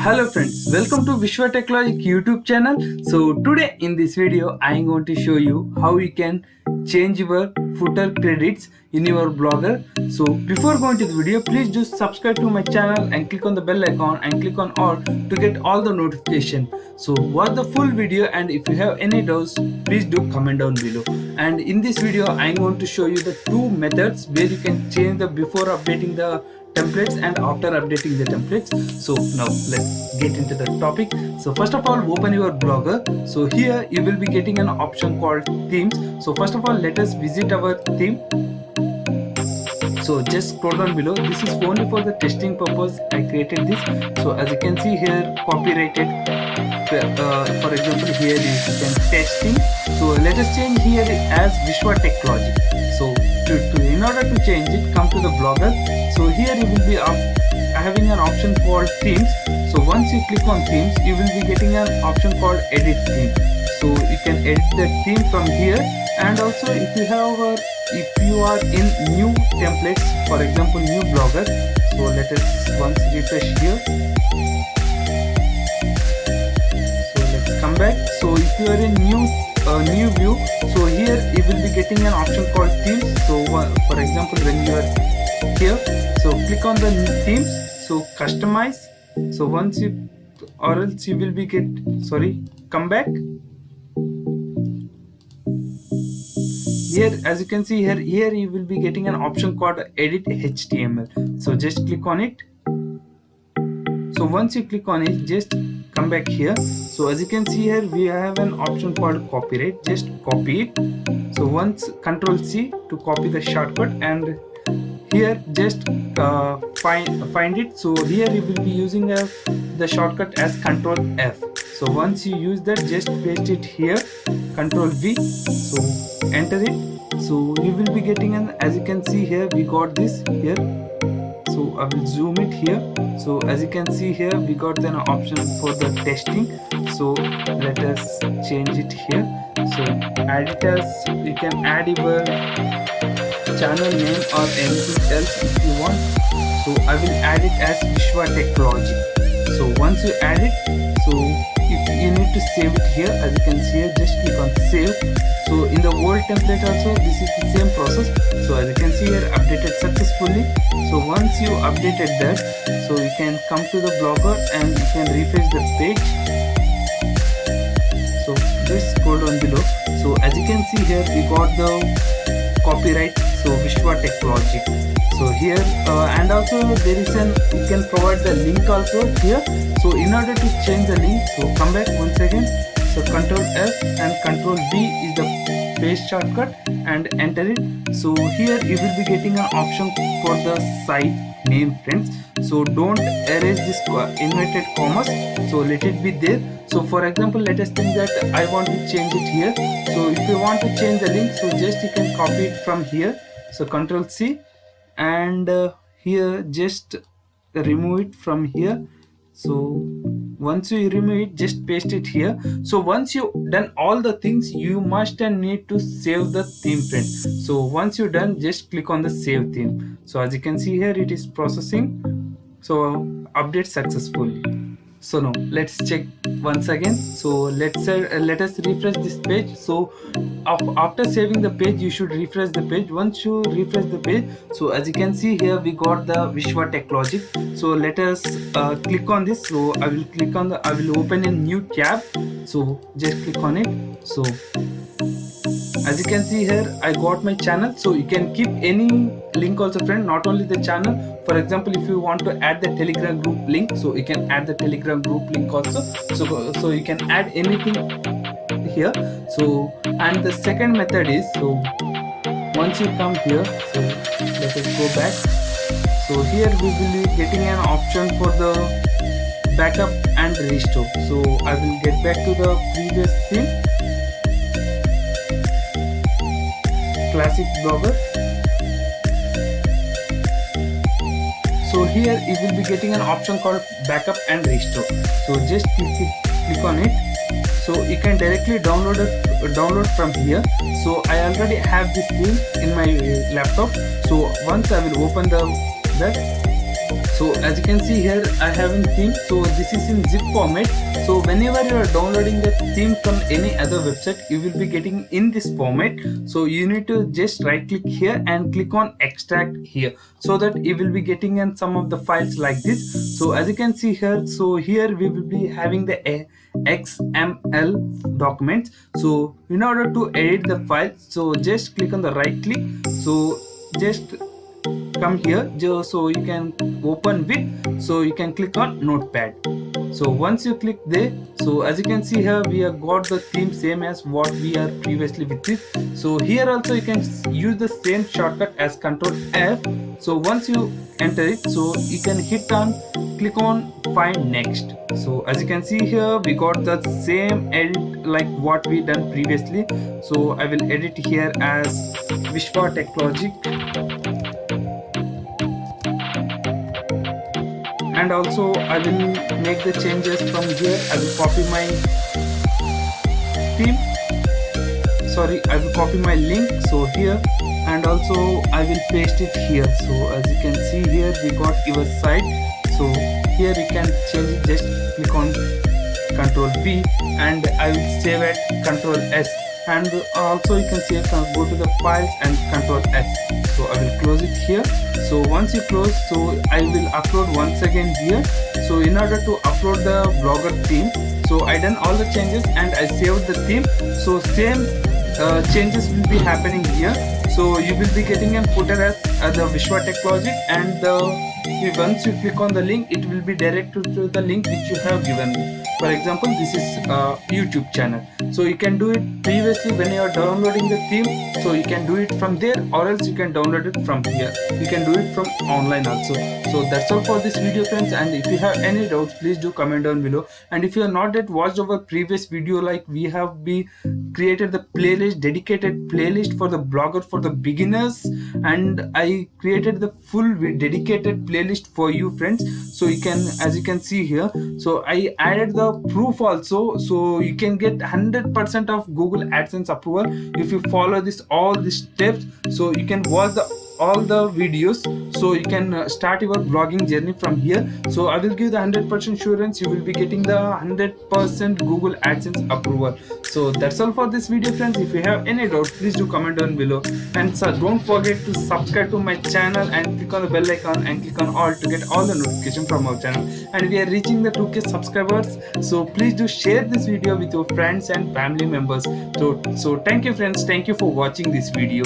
Hello friends, welcome to Vishwa Technologic YouTube channel. So today in this video I am going to show you how you can change your footer credits in your Blogger. So before going to the video, please do subscribe to my channel and click on the bell icon and click on all to get all the notification. So watch the full video, and if you have any doubts, please do comment down below. And in this video I am going to show you the two methods where you can change the before updating the templates and after updating the templates. So now let's get into the topic. So first of all, open your Blogger. So here you will be getting an option called themes. So first of all, let us visit our theme. So just scroll down below. This is only for the testing purpose I created this. So as you can see here, copyrighted. For example, here is testing. So let us change here as Vishwa Technology. So in order to change it, come to the Blogger. So here you will be having an option called themes. So once you click on themes, you will be getting an option called edit theme. So you can edit the theme from here. And also if you are in new templates, for example new Blogger. So let us once refresh here. So let's come back. So if you are in new view, so here you will be getting an option called themes. So for example, when you are here, so click on the themes, so customize. So once you, or else you will be come back here. As you can see here you will be getting an option called edit HTML. So just click on it. So once you click on it, just come back here. So as you can see here, we have an option called copyright. Just copy it. So once Control C to copy the shortcut, and here just find it. So here you will be using the shortcut as Control F. So once you use that, just paste it here, Control V. So enter it. So you will be getting as you can see here, we got this here. So I will zoom it here. So as you can see here, we got an option for the testing. So let us change it here. So add it as, you can add your channel name or anything else if you want. So I will add it as Vishwa Technology. So once you add it, so if you need to save it here, as you can see here, just click on save. So in the old template also this is the same process. So as you can see here, updated successfully. So once you updated that, so you can come to the Blogger and you can refresh the page. So just scroll down below. So as you can see here, we got the copyright, so Vishwa Technology. So here and also there is you can provide the link also here. So in order to change the link, so come back once again. So Control F and Control V is the paste shortcut and enter it. So here you will be getting an option for the site name, friends. So don't erase this inverted commas. So let it be there. So for example, let us think that I want to change it here. So if you want to change the link, so just you can copy it from here. So Control C and here just remove it from here. So once you remove it, just paste it here. So once you done all the things, you must and need to save the theme, friends. So once you're done, just click on the save theme. So as you can see here, it is processing. So update successfully. So now let's check once again. So let us refresh this page. So after saving the page, you should refresh the page. Once you refresh the page, so as you can see here, we got the Vishwa Technology. So let us click on this. So I will open a new tab. So just click on it. So as you can see here, I got my channel. So you can keep any link also, friend, not only the channel. For example, if you want to add the Telegram group link, so you can add the Telegram group link also. So you can add anything here. So and the second method is, so once you come here, so let us go back. So here we will be getting an option for the backup and restore. So I will get back to the previous theme, classic Blogger. So here you will be getting an option called backup and restore. So just click on it. So you can directly download from here. So I already have this theme in my laptop. So once I will open that, So as you can see here, I have a theme. So this is in zip format. So whenever you are downloading the theme from any other website, you will be getting in this format. So you need to just right click here and click on extract here, so that you will be getting in some of the files like this. So as you can see here, so here we will be having the XML documents. So in order to edit the file, so just click on the right click. So just come here, so you can open with, so you can click on notepad. So once you click there, so as you can see here, we have got the theme same as what we are previously with it. So here also you can use the same shortcut as Control F. So once you enter it, so you can hit on click on find next. So as you can see here, we got the same edit like what we done previously. So I will edit here as Vishwa Technologic, and also I will make the changes from here. I will copy my theme, sorry, I will copy my link, so here, and also I will paste it here. So as you can see here, we got your site. So here you can change it, just click on Control V, and I will save at Control S, and also you can see go to the files and Control S. So I will close it here. So once you close, so I will upload once again here. So in order to upload the blogger theme, so I done all the changes and I saved the theme. So same changes will be happening here. So you will be getting a footer as the Vishwa Technologic, and once you click on the link, it will be directed to the link which you have given me. For example, this is YouTube channel. So you can do it previously when you are downloading the theme. So you can do it from there, or else you can download it from here. You can do it from online also. So that's all for this video, friends. And if you have any doubts, please do comment down below. And if you have not yet watched our previous video, like we have created the playlist, dedicated playlist for the blogger for the beginners, and I created the full dedicated playlist for you, friends. So you can, as you can see here, so I added the proof also, so you can get 100% of Google AdSense approval if you follow all these steps. So you can watch all the videos, so you can start your blogging journey from here. So I will give the 100% assurance you will be getting the 100% Google AdSense approval. So that's all for this video, friends. If you have any doubts, please do comment down below, and don't forget to subscribe to my channel and click on the bell icon and click on all to get all the notification from our channel. And we are reaching the 2K subscribers, so please do share this video with your friends and family members. So thank you, friends. Thank you for watching this video.